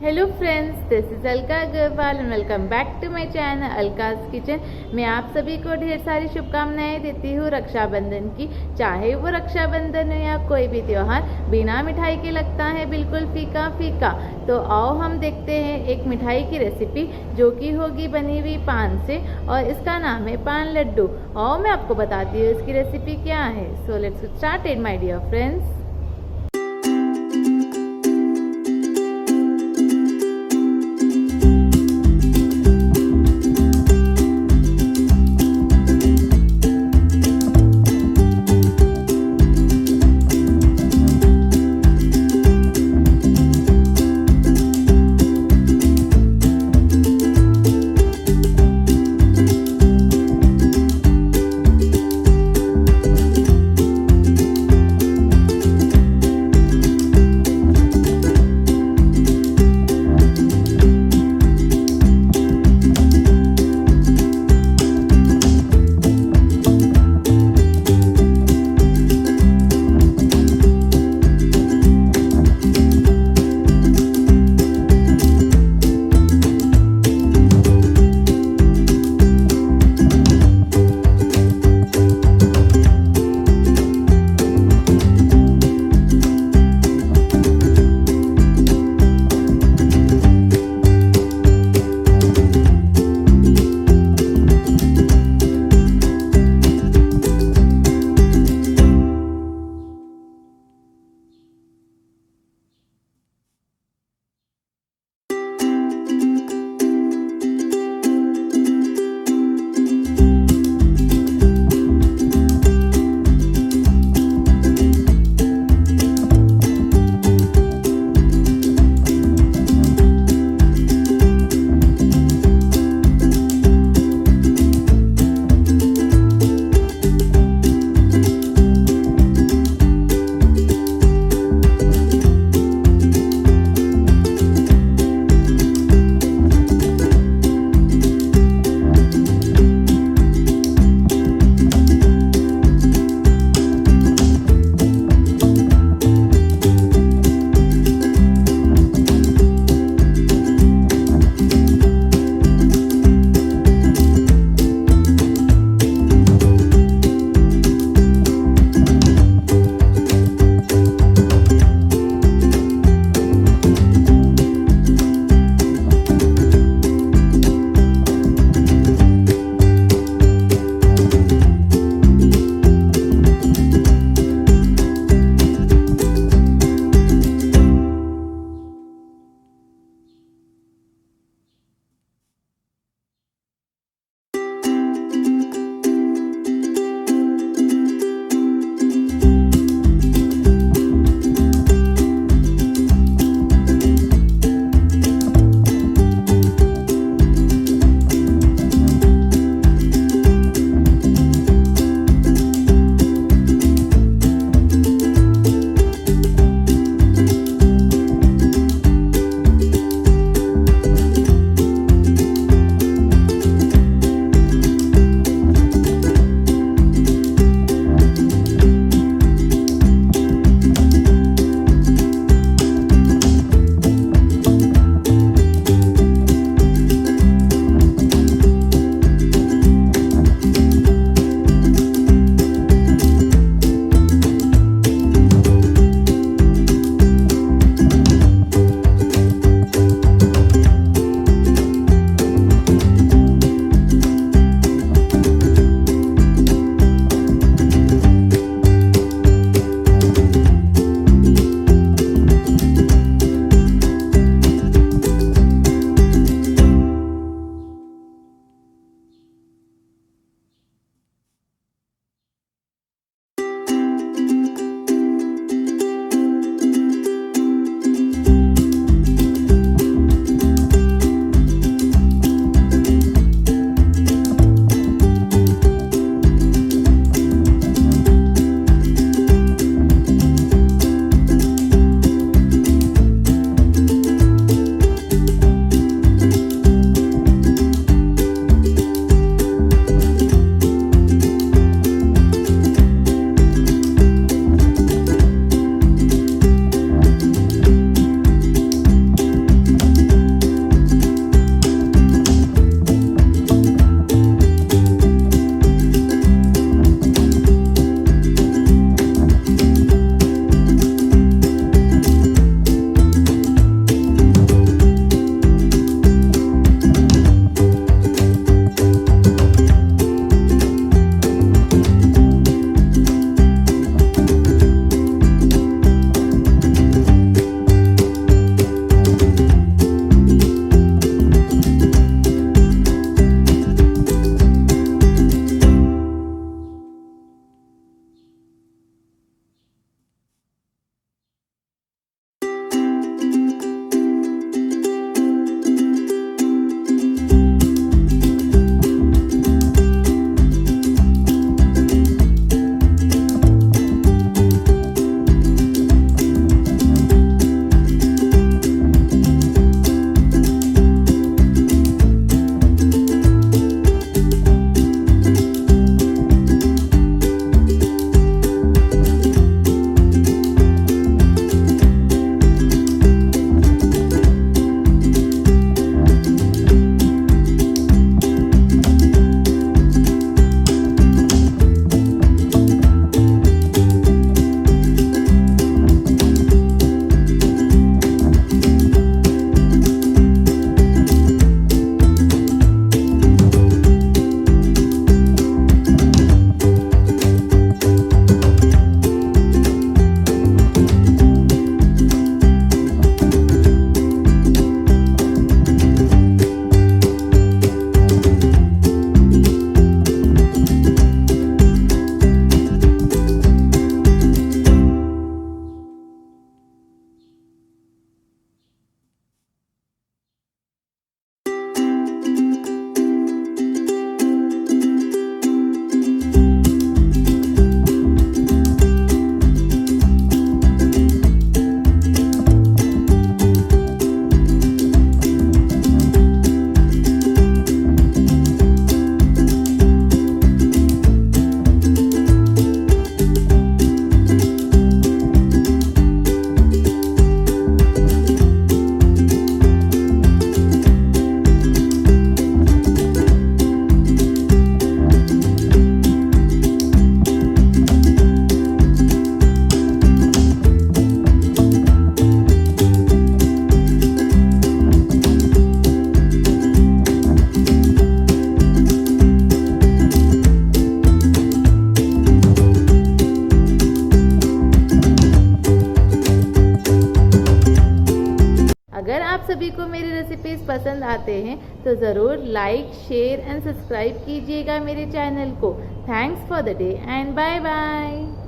Hello friends, this is Alka Agarwal and welcome back to my channel Alka's kitchen. मैं आप सभी को ढेर सारी शुभकामनाएं देती हूँ रक्षाबंधन की। चाहे वो रक्षाबंधन हो या कोई भी त्यौहार, बिना मिठाई के लगता है बिल्कुल फीका फीका। तो आओ हम देखते हैं एक मिठाई की रेसिपी जो कि होगी बनी हुई पान से, और इसका नाम है पान लड्डू। और मैं आपको बताती हूँ इसकी रेसिपी क्या है। So let's start it my dear friends. सभी को मेरी रेसिपीज़ पसंद आते हैं तो ज़रूर लाइक, शेयर एंड सब्सक्राइब कीजिएगा मेरे चैनल को। Thanks for the day and bye bye.